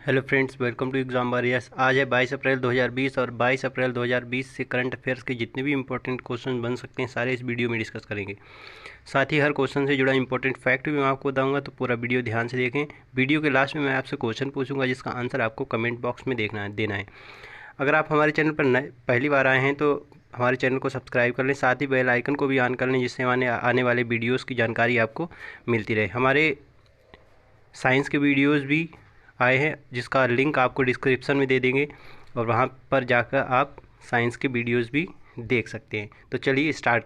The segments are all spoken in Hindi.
Hello friends, welcome to exam warriors. आज है 22 अप्रैल 2020 और 22 अप्रैल 2020 से करंट अफेयर्स के जितने भी इंपॉर्टेंट क्वेश्चन बन सकते हैं सारे इस वीडियो में डिस्कस करेंगे। साथ ही हर क्वेश्चन से जुड़ा इंपॉर्टेंट फैक्ट भी मैं आपको बताऊंगा, तो पूरा वीडियो ध्यान से देखें। वीडियो के लास्ट में मैं आपसे क्वेश्चन पूछूंगा जिसका आंसर आपको कमेंट बॉक्स में देना है। अगर आप हमारे चैनल पर पहली बार आए हैं तो हमारे चैनल को सब्सक्राइब कर लें, साथ ही बेल आइकन को भी ऑन कर लें जिससे हमारे आने वाले वीडियोज़ की जानकारी आपको मिलती रहे। हमारे साइंस के वीडियोस भी आए हैं जिसका लिंक आपको डिस्क्रिप्शन में दे देंगे और वहां पर जाकर आप साइंस के वीडियोस भी देख सकते हैं। तो चलिए स्टार्ट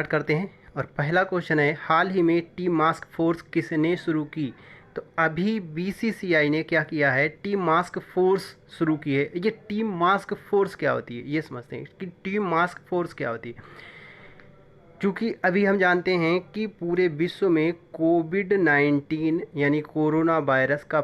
करते हैं। और पहला क्वेश्चन है, हाल ही में टीम मास्क फोर्स किसने शुरू की? तो अभी बीसीसीआई ने क्या किया है, टीम मास्क फोर्स शुरू की है। ये टीम मास्क फोर्स क्या होती है ये समझते हैं कि टीम मास्क फोर्स क्या होती है। क्योंकि अभी हम जानते हैं कि पूरे विश्व में कोविड-19 यानी कोरोना वायरस का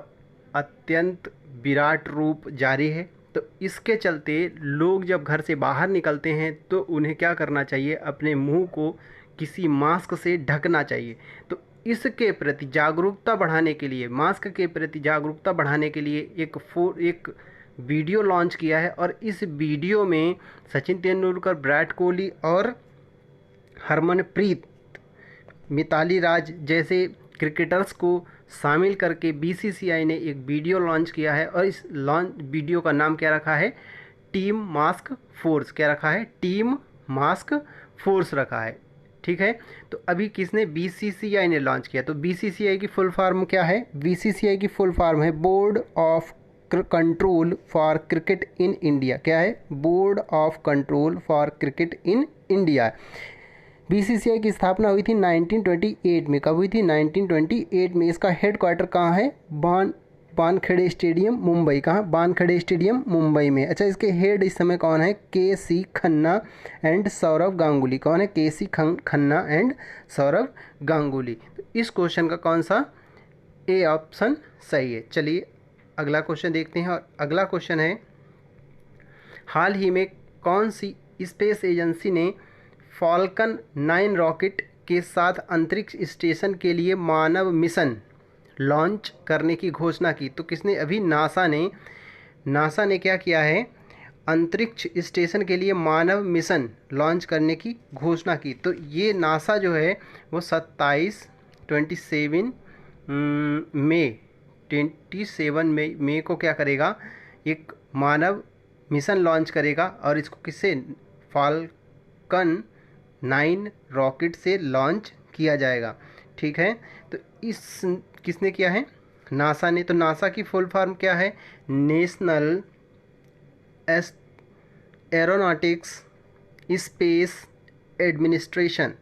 अत्यंत विराट रूप जारी है। तो इसके चलते लोग जब घर से बाहर निकलते हैं तो उन्हें क्या करना चाहिए, अपने मुंह को किसी मास्क से ढकना चाहिए। तो इसके प्रति जागरूकता बढ़ाने के लिए, मास्क के प्रति जागरूकता बढ़ाने के लिए एक वीडियो लॉन्च किया है। और इस वीडियो में सचिन तेंदुलकर, विराट कोहली और हरमनप्रीत, मिताली राज जैसे क्रिकेटर्स को शामिल करके बीसीसीआई ने एक वीडियो लॉन्च किया है। और इस लॉन्च वीडियो का नाम क्या रखा है, टीम मास्क फोर्स। क्या रखा है, टीम मास्क फोर्स रखा है। ठीक है। तो अभी किसने, बीसीसीआई ने लॉन्च किया। तो बीसीसीआई की फुल फॉर्म क्या है, बीसीसीआई की फुल फॉर्म है board of control for cricket in India. क्या है, board of control for cricket in India. BCCI की स्थापना हुई थी 1928 में। कब हुई थी, 1928 में। इसका हेड क्वार्टर कहाँ है, वानखेड़े स्टेडियम मुंबई। कहाँ, वानखेड़े स्टेडियम मुंबई में। अच्छा, इसके हेड इस समय कौन है, के सी खन्ना एंड सौरव गांगुली। कौन है, के सी खन्ना एंड सौरव गांगुली। तो इस क्वेश्चन का कौन सा ए ऑप्शन सही है। चलिए अगला क्वेश्चन देखते हैं। और अगला क्वेश्चन है, हाल ही में कौन सी स्पेस एजेंसी ने फॉल्कन 9 रॉकेट के साथ अंतरिक्ष स्टेशन के लिए मानव मिशन लॉन्च करने की घोषणा की? तो किसने, अभी नासा ने क्या किया है, अंतरिक्ष स्टेशन के लिए मानव मिशन लॉन्च करने की घोषणा की। तो ये नासा जो है वो 27 मई को क्या करेगा, एक मानव मिशन लॉन्च करेगा। और इसको किससे, फाल्कन 9 रॉकेट से लॉन्च किया जाएगा। ठीक है। तो इस किसने किया है, नासा ने। तो नासा की फुल फॉर्म क्या है, नेशनल एरोनॉटिक्स स्पेस एडमिनिस्ट्रेशन।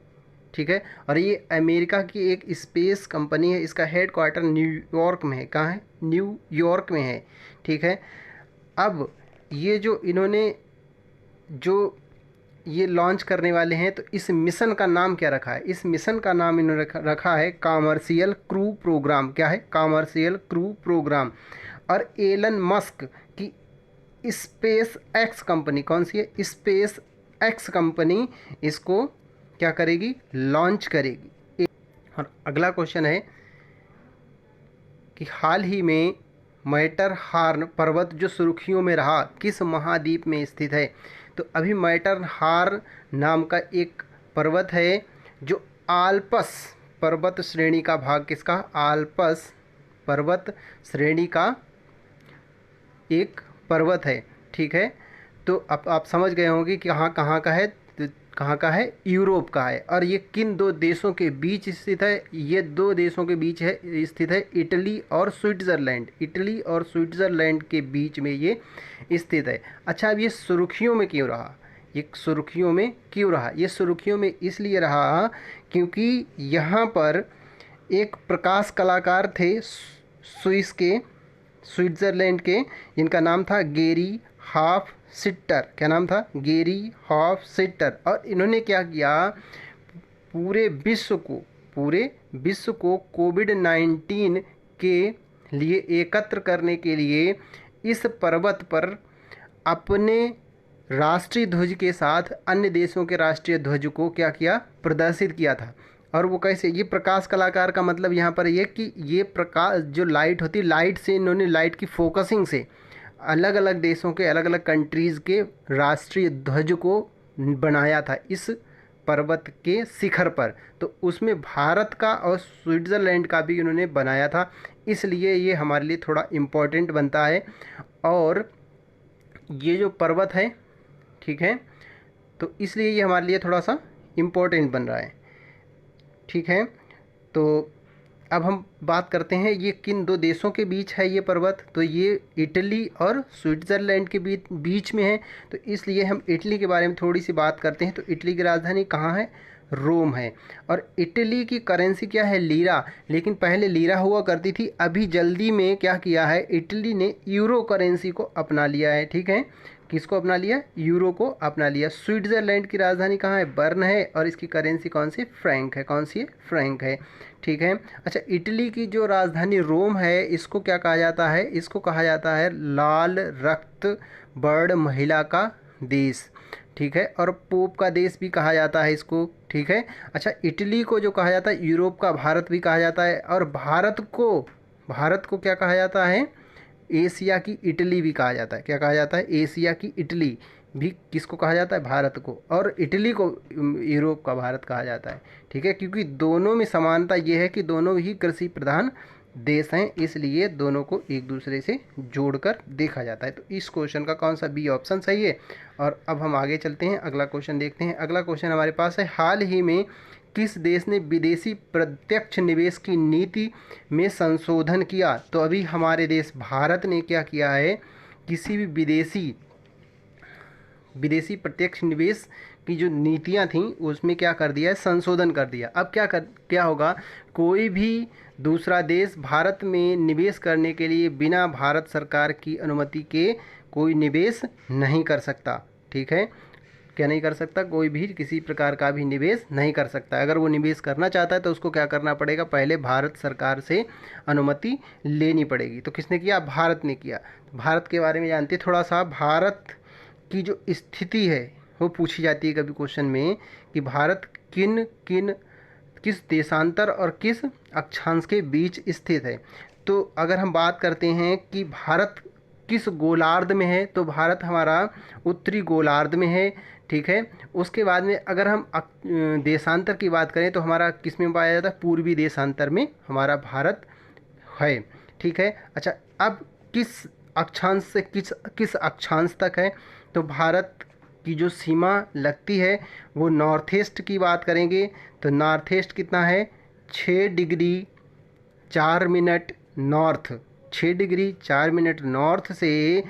ठीक है। और ये अमेरिका की एक स्पेस कंपनी है। इसका हेड क्वार्टर न्यूयॉर्क में है। कहाँ है, न्यूयॉर्क में है। ठीक है। अब ये जो इन्होंने जो ये लॉन्च करने वाले हैं, तो इस मिशन का नाम क्या रखा है, इस मिशन का नाम इन्होंने रखा है कॉमर्शियल क्रू प्रोग्राम। क्या है, कॉमर्शियल क्रू प्रोग्राम। और एलन मस्क की स्पेस एक्स कंपनी, कौन सी है, स्पेस एक्स कंपनी इसको क्या करेगी, लॉन्च करेगी। और अगला क्वेश्चन है कि हाल ही में मैटरहॉर्न पर्वत जो सुर्खियों में रहा किस महाद्वीप में स्थित है? तो अभी मैटरहॉर्न नाम का एक पर्वत है जो आल्प्स पर्वत श्रेणी का भाग, किसका, आल्प्स पर्वत श्रेणी का एक पर्वत है। ठीक है। तो अब आप समझ गए होंगे कि कहाँ का है, तो कहाँ का है, यूरोप का है। और ये किन दो देशों के बीच स्थित है, ये दो देशों के बीच है स्थित है, इटली और स्विट्ज़रलैंड। इटली और स्विट्ज़रलैंड के बीच में ये स्थित है। अच्छा, अब ये सुर्खियों में क्यों रहा, ये सुर्खियों में क्यों रहा, ये सुर्खियों में इसलिए रहा क्योंकि यहाँ पर एक प्रकाश कलाकार थे स्विट्ज़रलैंड के, जिनका नाम था गेरी हॉफस्टाटर। क्या नाम था, गेरी हॉफस्टाटर। और इन्होंने क्या किया, पूरे विश्व को कोविड-19 के लिए एकत्र करने के लिए इस पर्वत पर अपने राष्ट्रीय ध्वज के साथ अन्य देशों के राष्ट्रीय ध्वज को क्या किया, प्रदर्शित किया था। और वो कैसे, ये प्रकाश कलाकार का मतलब यहाँ पर ये कि ये प्रकाश जो लाइट होती है, लाइट से इन्होंने, लाइट की फोकसिंग से अलग अलग देशों के, अलग अलग कंट्रीज़ के राष्ट्रीय ध्वज को बनाया था इस पर्वत के शिखर पर। तो उसमें भारत का और स्विट्ज़रलैंड का भी उन्होंने बनाया था, इसलिए ये हमारे लिए थोड़ा इम्पोर्टेंट बनता है। और ये जो पर्वत है, ठीक है, तो इसलिए ये हमारे लिए थोड़ा सा इम्पोर्टेंट बन रहा है, ठीक है। तो अब हम बात करते हैं ये किन दो देशों के बीच है ये पर्वत, तो ये इटली और स्विट्ज़रलैंड के बीच में है। तो इसलिए हम इटली के बारे में थोड़ी सी बात करते हैं। तो इटली की राजधानी कहाँ है? रोम है। और इटली की करेंसी क्या है? लीरा। लेकिन पहले लीरा हुआ करती थी, अभी जल्दी में क्या किया है, इटली ने यूरो करेंसी को अपना लिया है, ठीक है। किसको अपना लिया? यूरो को अपना लिया। स्विट्ज़रलैंड की राजधानी कहाँ है? बर्न है। और इसकी करेंसी कौन सी? फ्रैंक है। कौन सी है? फ्रैंक है, ठीक है। अच्छा, इटली की जो राजधानी रोम है, इसको क्या कहा जाता है? इसको कहा जाता है लाल रक्त बर्ण महिला का देश, ठीक है। और पोप का देश भी कहा जाता है इसको, ठीक है। अच्छा, इटली को जो कहा जाता है यूरोप का भारत भी कहा जाता है। और भारत को क्या कहा जाता है? एशिया की इटली भी कहा जाता है। क्या कहा जाता है? एशिया की इटली भी किसको कहा जाता है? भारत को। और इटली को यूरोप का भारत कहा जाता है, ठीक है। क्योंकि दोनों में समानता ये है कि दोनों ही कृषि प्रधान देश हैं, इसलिए दोनों को एक दूसरे से जोड़कर देखा जाता है। तो इस क्वेश्चन का कौन सा बी ऑप्शन सही है। और अब हम आगे चलते हैं, अगला क्वेश्चन देखते हैं। अगला क्वेश्चन हमारे पास है, हाल ही में किस देश ने विदेशी प्रत्यक्ष निवेश की नीति में संशोधन किया? तो अभी हमारे देश भारत ने क्या किया है, किसी भी विदेशी प्रत्यक्ष निवेश की जो नीतियां थीं उसमें क्या कर दिया है? संशोधन कर दिया। अब क्या होगा, कोई भी दूसरा देश भारत में निवेश करने के लिए बिना भारत सरकार की अनुमति के कोई निवेश नहीं कर सकता, ठीक है। क्या नहीं कर सकता? कोई भी किसी प्रकार का भी निवेश नहीं कर सकता। अगर वो निवेश करना चाहता है तो उसको क्या करना पड़ेगा? पहले भारत सरकार से अनुमति लेनी पड़ेगी। तो किसने किया? भारत ने किया। भारत के बारे में जानते हैं थोड़ा सा। भारत की जो स्थिति है वो पूछी जाती है कभी क्वेश्चन में कि भारत किस देशांतर और किस अक्षांश के बीच स्थित है। तो अगर हम बात करते हैं कि भारत किस गोलार्ध में है, तो भारत हमारा उत्तरी गोलार्ध में है, ठीक है। उसके बाद में अगर हम देशांतर की बात करें तो हमारा किस में पाया जाता है? पूर्वी देशांतर में हमारा भारत है, ठीक है। अच्छा, अब किस अक्षांश से किस अक्षांश तक है? तो भारत की जो सीमा लगती है वो नॉर्थ ईस्ट की बात करेंगे तो नॉर्थ ईस्ट कितना है? 6 degree 4 minute north, 6 degree 4 minute north से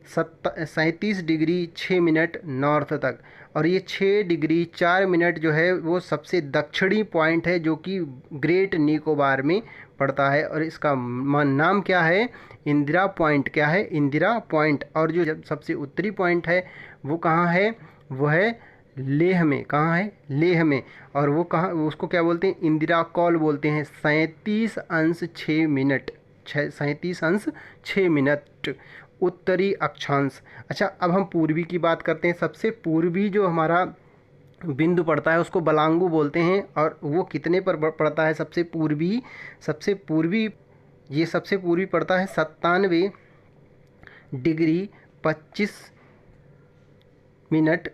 37 डिग्री 6 मिनट नॉर्थ तक। और ये 6 डिग्री 4 मिनट जो है वो सबसे दक्षिणी पॉइंट है जो कि ग्रेट निकोबार में पड़ता है। और इसका नाम क्या है? इंदिरा पॉइंट। क्या है? इंदिरा पॉइंट। और जो सबसे उत्तरी पॉइंट है वो कहाँ है? वो है लेह में। कहाँ है? लेह में। और वो कहाँ, उसको क्या बोलते हैं? इंदिरा कॉल बोलते हैं। 37 अंश 6 मिनट उत्तरी अक्षांश। अच्छा, अब हम पूर्वी की बात करते हैं। सबसे पूर्वी जो हमारा बिंदु पड़ता है उसको बलांगू बोलते हैं। और वो कितने पर पड़ता है? सबसे पूर्वी पड़ता है 97 डिग्री 25 मिनट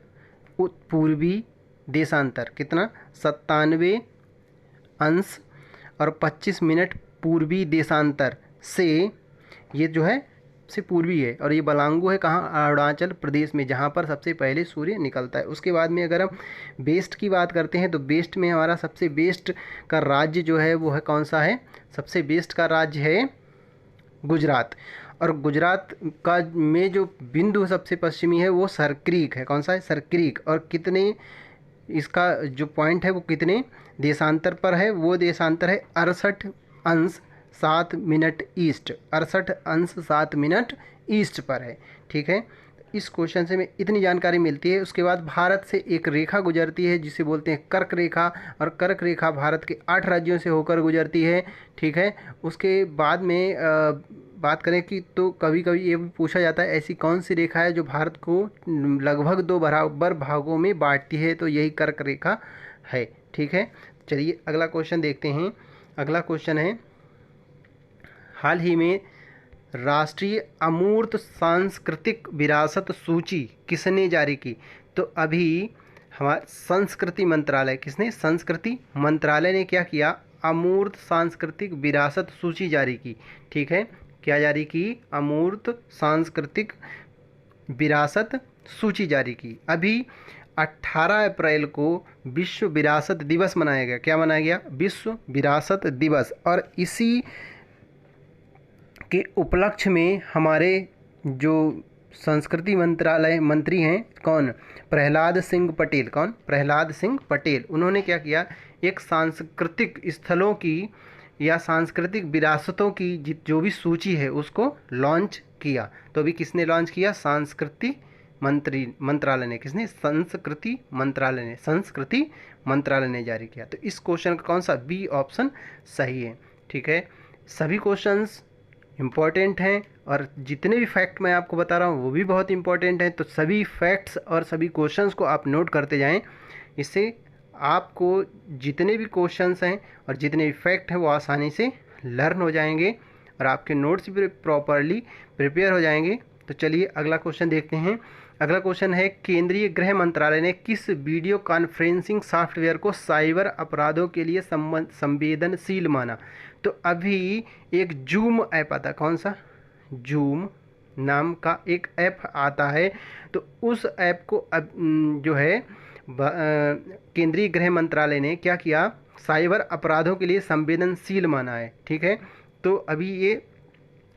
पूर्वी देशांतर। कितना? 97 अंश और 25 मिनट पूर्वी देशांतर से ये जो है से पूर्वी है। और ये बलांगू है कहाँ? अरुणाचल प्रदेश में, जहाँ पर सबसे पहले सूर्य निकलता है। उसके बाद में अगर हम वेस्ट की बात करते हैं तो वेस्ट में हमारा सबसे वेस्ट का राज्य जो है वो है कौन सा है? सबसे वेस्ट का राज्य है गुजरात। और गुजरात का में जो बिंदु सबसे पश्चिमी है वो सरक्रीक है। कौन सा है? सरक्रीक। और कितने, इसका जो पॉइंट है वो कितने देशांतर पर है? वो देशांतर है 68 अंश 7 मिनट ईस्ट। 68 अंश 7 मिनट ईस्ट पर है, ठीक है। इस क्वेश्चन से हमें इतनी जानकारी मिलती है। उसके बाद भारत से एक रेखा गुजरती है जिसे बोलते हैं कर्क रेखा। और कर्क रेखा भारत के 8 राज्यों से होकर गुजरती है, ठीक है। उसके बाद में बात करें कि तो कभी कभी ये भी पूछा जाता है ऐसी कौन सी रेखा है जो भारत को लगभग 2 बराबर भागों में बांटती है? तो यही कर्क रेखा है, ठीक है। चलिए अगला क्वेश्चन देखते हैं। अगला क्वेश्चन है, हाल ही में राष्ट्रीय अमूर्त सांस्कृतिक विरासत सूची किसने जारी की? तो अभी हमारा संस्कृति मंत्रालय, किसने? संस्कृति मंत्रालय ने क्या किया? अमूर्त सांस्कृतिक विरासत सूची जारी की। ठीक है, क्या जारी की? अमूर्त सांस्कृतिक विरासत सूची जारी की। अभी 18 अप्रैल को विश्व विरासत दिवस मनाया गया। क्या मनाया गया? विश्व विरासत दिवस। और इसी के उपलक्ष्य में हमारे जो संस्कृति मंत्रालय मंत्री हैं, कौन? प्रहलाद सिंह पटेल। कौन? प्रहलाद सिंह पटेल। उन्होंने क्या किया? एक सांस्कृतिक स्थलों की या सांस्कृतिक विरासतों की जो भी सूची है उसको लॉन्च किया। तो अभी किसने लॉन्च किया? संस्कृति मंत्रालय ने। किसने? संस्कृति मंत्रालय ने। संस्कृति मंत्रालय ने जारी किया। तो इस क्वेश्चन का कौन सा? बी ऑप्शन सही है। ठीक है, सभी क्वेश्चंस इम्पॉर्टेंट हैं और जितने भी फैक्ट मैं आपको बता रहा हूँ वो भी बहुत इम्पॉर्टेंट हैं। तो सभी फैक्ट्स और सभी क्वेश्चंस को आप नोट करते जाएं। इससे आपको जितने भी क्वेश्चंस हैं और जितने भी फैक्ट हैं वो आसानी से लर्न हो जाएंगे और आपके नोट्स भी प्रॉपरली प्रिपेयर हो जाएंगे। तो चलिए अगला क्वेश्चन देखते हैं। अगला क्वेश्चन है, केंद्रीय गृह मंत्रालय ने किस वीडियो कॉन्फ्रेंसिंग सॉफ्टवेयर को साइबर अपराधों के लिए संवेदनशील माना? तो अभी एक जूम ऐप आता है। कौन सा? जूम नाम का एक ऐप आता है। तो उस ऐप को अब जो है केंद्रीय गृह मंत्रालय ने क्या किया? साइबर अपराधों के लिए संवेदनशील माना है। ठीक है, तो अभी ये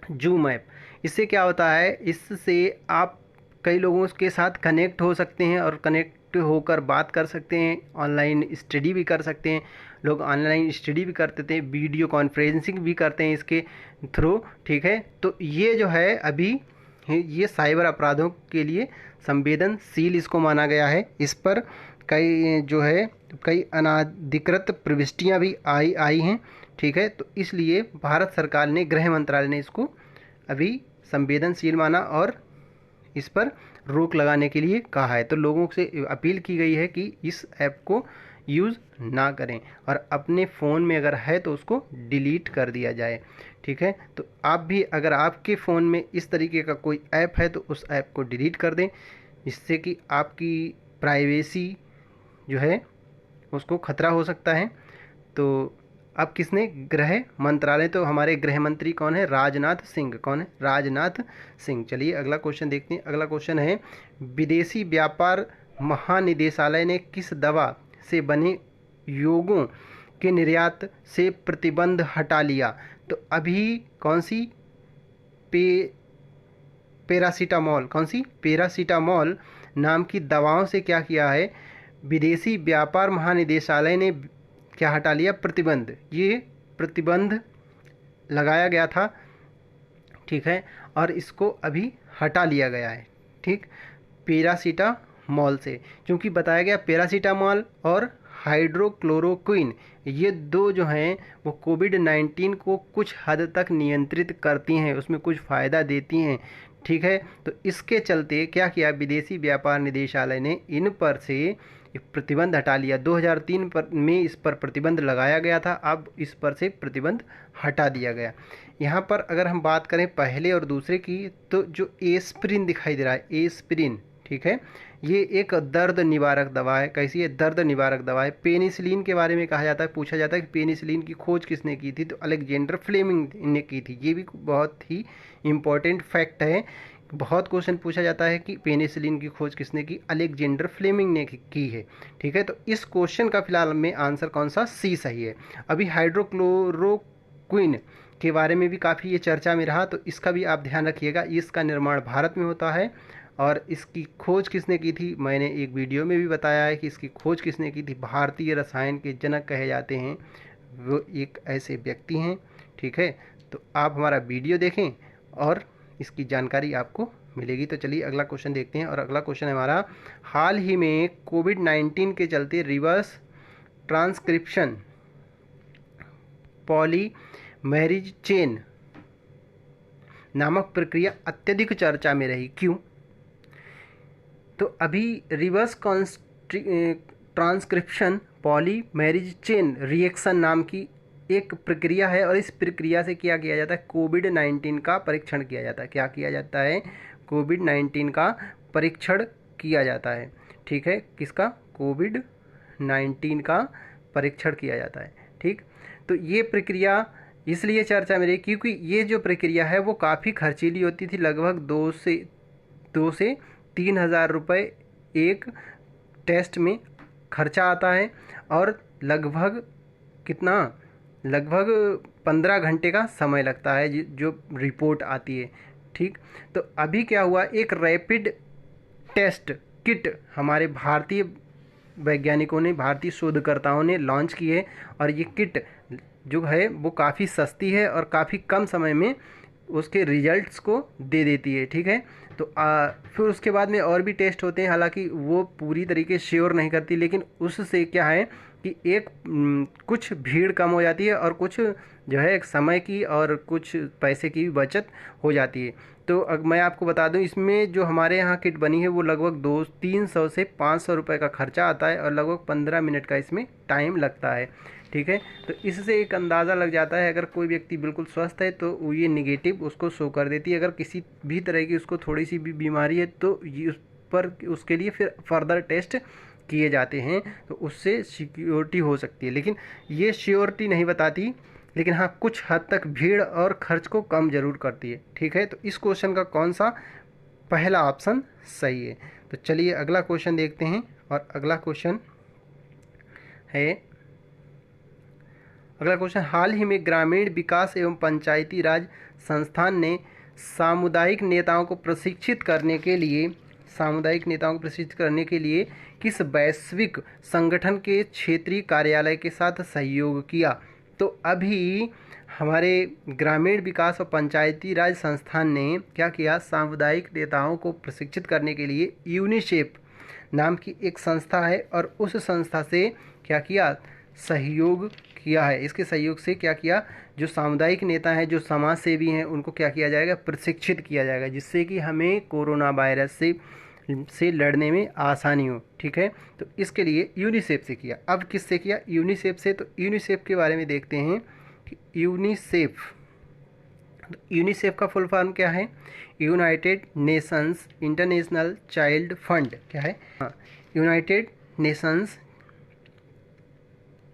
जूम ऐप, इससे क्या होता है? इससे आप कई लोगों के साथ कनेक्ट हो सकते हैं और कनेक्ट होकर बात कर सकते हैं, ऑनलाइन स्टडी भी कर सकते हैं। लोग ऑनलाइन स्टडी भी करते थे, वीडियो कॉन्फ्रेंसिंग भी करते हैं इसके थ्रू। ठीक है, तो ये जो है अभी ये साइबर अपराधों के लिए संवेदनशील इसको माना गया है। इस पर कई अनाधिकृत प्रविष्टियां भी आई हैं। ठीक है, तो इसलिए भारत सरकार ने, गृह मंत्रालय ने इसको अभी संवेदनशील माना और इस पर रोक लगाने के लिए कहा है। तो लोगों से अपील की गई है कि इस ऐप को यूज़ ना करें और अपने फ़ोन में अगर है तो उसको डिलीट कर दिया जाए। ठीक है, तो आप भी अगर आपके फ़ोन में इस तरीके का कोई ऐप है तो उस ऐप को डिलीट कर दें, जिससे कि आपकी प्राइवेसी जो है उसको खतरा हो सकता है। तो अब किसने? गृह मंत्रालय। तो हमारे गृह मंत्री कौन है? राजनाथ सिंह। कौन है? राजनाथ सिंह। चलिए अगला क्वेश्चन देखते हैं। अगला क्वेश्चन है, विदेशी व्यापार महानिदेशालय ने किस दवा से बने योगों के निर्यात से प्रतिबंध हटा लिया? तो अभी कौन सी? पैरासीटामॉल। कौन सी? पैरासीटामॉल नाम की दवाओं से क्या किया है? विदेशी व्यापार महानिदेशालय ने क्या हटा लिया? प्रतिबंध। ये प्रतिबंध लगाया गया था। ठीक है, और इसको अभी हटा लिया गया है। ठीक, पैरासीटामॉल से, क्योंकि बताया गया पैरासीटामॉल और हाइड्रोक्लोरोक्विन ये दो जो हैं वो कोविड-19 को कुछ हद तक नियंत्रित करती हैं, उसमें कुछ फ़ायदा देती हैं। ठीक है, तो इसके चलते क्या किया? विदेशी व्यापार निदेशालय ने इन पर से प्रतिबंध हटा लिया। 2003 में इस पर प्रतिबंध लगाया गया था, अब इस पर से प्रतिबंध हटा दिया गया। यहाँ पर अगर हम बात करें पहले और दूसरे की, तो जो एस्पिरिन दिखाई दे रहा है, एस्पिरिन, ठीक है, ये एक दर्द निवारक दवा है। कैसी है? दर्द निवारक दवा है। पेनिसिलिन के बारे में कहा जाता है, पूछा जाता है कि पेनिसिलिन की खोज किसने की थी? तो अलेक्जेंडर फ्लेमिंग ने की थी। ये भी बहुत ही इम्पोर्टेंट फैक्ट है। बहुत क्वेश्चन पूछा जाता है कि पेनिसिलिन की खोज किसने की? अलेक्जेंडर फ्लेमिंग ने की है। ठीक है, तो इस क्वेश्चन का फिलहाल में आंसर कौन सा? सी सही है। अभी हाइड्रोक्लोरोक्विन के बारे में भी काफ़ी ये चर्चा में रहा, तो इसका भी आप ध्यान रखिएगा। इसका निर्माण भारत में होता है और इसकी खोज किसने की थी? मैंने एक वीडियो में भी बताया है कि इसकी खोज किसने की थी। भारतीय रसायन के जनक कहे जाते हैं, वो एक ऐसे व्यक्ति हैं। ठीक है, तो आप हमारा वीडियो देखें और इसकी जानकारी आपको मिलेगी। तो चलिए अगला क्वेश्चन देखते हैं। और अगला क्वेश्चन है हमारा, हाल ही में कोविड-19 के चलते रिवर्स ट्रांसक्रिप्शन पॉलीमेरेज चेन नामक प्रक्रिया अत्यधिक चर्चा में रही। क्यों? तो अभी reverse transcription polymerase chain reaction नाम की एक प्रक्रिया है और इस प्रक्रिया से क्या किया जाता है, कोविड-19 का परीक्षण किया जाता है। क्या किया जाता है, कोविड-19 का परीक्षण किया जाता है। ठीक है, किसका, कोविड-19 का परीक्षण किया जाता है। ठीक, तो ये प्रक्रिया इसलिए चर्चा में रही क्योंकि ये जो प्रक्रिया है वो काफ़ी खर्चीली होती थी। लगभग 2 से 3 हज़ार रुपये एक टेस्ट में खर्चा आता है और लगभग कितना, लगभग 15 घंटे का समय लगता है जो रिपोर्ट आती है। ठीक, तो अभी क्या हुआ, एक रैपिड टेस्ट किट हमारे भारतीय वैज्ञानिकों ने, भारतीय शोधकर्ताओं ने लॉन्च की है और ये किट जो है वो काफ़ी सस्ती है और काफ़ी कम समय में उसके रिजल्ट्स को दे देती है। ठीक है, तो फिर उसके बाद में और भी टेस्ट होते हैं, हालांकि वो पूरी तरीके से श्योर नहीं करती, लेकिन उससे क्या है कि एक कुछ भीड़ कम हो जाती है और कुछ जो है एक समय की और कुछ पैसे की भी बचत हो जाती है। तो मैं आपको बता दूं, इसमें जो हमारे यहाँ किट बनी है वो लगभग 300 से 500 रुपये का खर्चा आता है और लगभग 15 मिनट का इसमें टाइम लगता है। ठीक है, तो इससे एक अंदाज़ा लग जाता है अगर कोई व्यक्ति बिल्कुल स्वस्थ है तो वो ये निगेटिव उसको शो कर देती है। अगर किसी भी तरह की उसको थोड़ी सी भी बीमारी है तो ये उस पर उसके लिए फिर फर्दर टेस्ट किए जाते हैं, तो उससे सिक्योरिटी हो सकती है। लेकिन ये श्योरिटी नहीं बताती, लेकिन हाँ कुछ हद तक भीड़ और खर्च को कम जरूर करती है। ठीक है, तो इस क्वेश्चन का कौन सा पहला ऑप्शन सही है। तो चलिए अगला क्वेश्चन देखते हैं और अगला क्वेश्चन हाल ही में ग्रामीण विकास एवं पंचायती राज संस्थान ने सामुदायिक नेताओं को प्रशिक्षित करने के लिए किस वैश्विक संगठन के क्षेत्रीय कार्यालय के साथ सहयोग किया। तो अभी हमारे ग्रामीण विकास और पंचायती राज संस्थान ने क्या किया, सामुदायिक नेताओं को प्रशिक्षित करने के लिए यूनिसेफ नाम की एक संस्था है और उस संस्था से क्या किया, सहयोग किया है। इसके सहयोग से क्या किया, जो सामुदायिक नेता हैं, जो समाज सेवी हैं, उनको क्या किया जाएगा, प्रशिक्षित किया जाएगा, जिससे कि हमें कोरोना वायरस से लड़ने में आसानी हो। ठीक है, तो इसके लिए यूनिसेफ से किया। अब किससे किया, यूनिसेफ से। तो यूनिसेफ के बारे में देखते हैं कि यूनिसेफ का फुल फॉर्म क्या है, United Nations international child fund. क्या है, हाँ, United Nations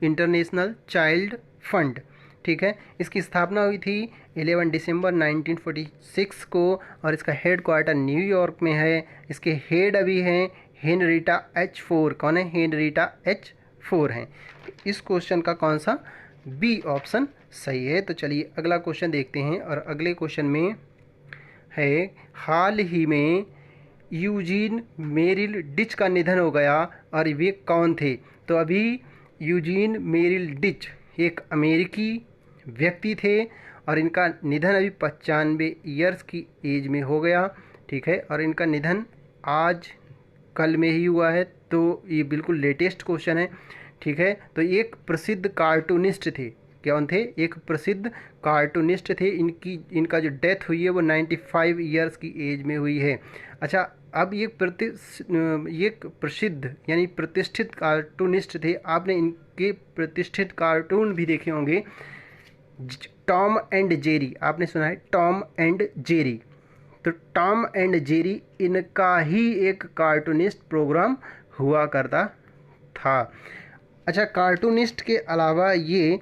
international child fund. ठीक है, इसकी स्थापना हुई थी 11 दिसंबर 1946 को और इसका हेड क्वार्टर न्यूयॉर्क में है। इसके हेड अभी हैं हेनरीटा H4। कौन है, हेनरीटा H4 हैं। तो इस क्वेश्चन का कौन सा बी ऑप्शन सही है। तो चलिए अगला क्वेश्चन देखते हैं और अगले क्वेश्चन में है, हाल ही में यूजीन मेरिल डिच का निधन हो गया और वे कौन थे। तो अभी यूजीन मेरिल डिच एक अमेरिकी व्यक्ति थे और इनका निधन अभी 95 ईयर्स की एज में हो गया। ठीक है, और इनका निधन आज कल में ही हुआ है, तो ये बिल्कुल लेटेस्ट क्वेश्चन है। ठीक है, तो एक प्रसिद्ध कार्टूनिस्ट थे। कौन थे, एक प्रसिद्ध कार्टूनिस्ट थे। इनका जो डेथ हुई है वो 95 ईयर्स की एज में हुई है। अच्छा, अब ये प्रसिद्ध यानी प्रतिष्ठित कार्टूनिस्ट थे। आपने इनके प्रतिष्ठित कार्टून भी देखे होंगे, टॉम एंड जेरी। आपने सुना है टॉम एंड जेरी, तो टॉम एंड जेरी इनका ही एक कार्टूनिस्ट प्रोग्राम हुआ करता था। अच्छा, कार्टूनिस्ट के अलावा ये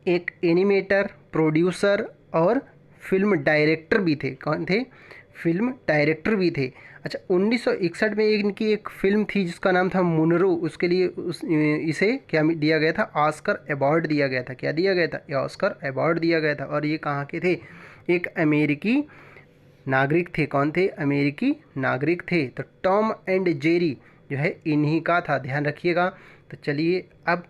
एक एनिमेटर, प्रोड्यूसर और फिल्म डायरेक्टर भी थे। कौन थे, फिल्म डायरेक्टर भी थे। अच्छा, 1961 में इनकी एक फिल्म थी जिसका नाम था मुनरो। उसके लिए इसे क्या दिया गया था, ऑस्कर अवार्ड दिया गया था। क्या दिया गया था, ऑस्कर अवार्ड दिया गया था। और ये कहाँ के थे, एक अमेरिकी नागरिक थे। कौन थे, अमेरिकी नागरिक थे। तो टॉम एंड जेरी जो है इन्हीं का था, ध्यान रखिएगा। तो चलिए अब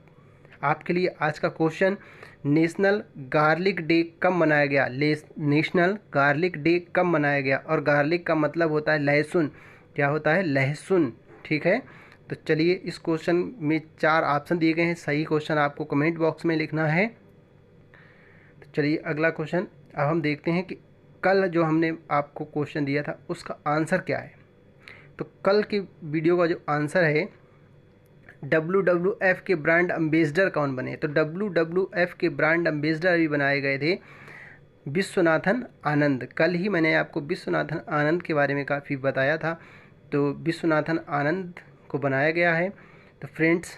आपके लिए आज का क्वेश्चन, नेशनल गार्लिक डे कब मनाया गया। नेशनल गार्लिक डे कब मनाया गया। और गार्लिक का मतलब होता है लहसुन। क्या होता है, लहसुन। ठीक है, तो चलिए इस क्वेश्चन में 4 ऑप्शन दिए गए हैं, सही क्वेश्चन आपको कमेंट बॉक्स में लिखना है। तो चलिए अगला क्वेश्चन अब हम देखते हैं कि कल जो हमने आपको क्वेश्चन दिया था उसका आंसर क्या है। तो कल की वीडियो का जो आंसर है WWF के ब्रांड एम्बेसडर कौन बने? तो WWF के ब्रांड एम्बेसडर अभी बनाए गए थे विश्वनाथन आनंद। कल ही मैंने आपको विश्वनाथन आनंद के बारे में काफ़ी बताया था, तो विश्वनाथन आनंद को बनाया गया है। तो फ्रेंड्स,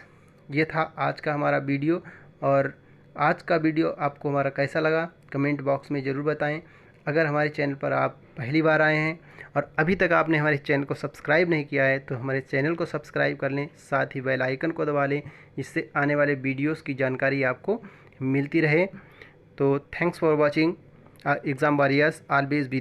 ये था आज का हमारा वीडियो, और आज का वीडियो आपको हमारा कैसा लगा कमेंट बॉक्स में ज़रूर बताएं। अगर हमारे चैनल पर आप पहली बार आए हैं और अभी तक आपने हमारे चैनल को सब्सक्राइब नहीं किया है तो हमारे चैनल को सब्सक्राइब कर लें, साथ ही बेल आइकन को दबा लें, जिससे आने वाले वीडियोस की जानकारी आपको मिलती रहे। तो thanks for watching exam warriors, always be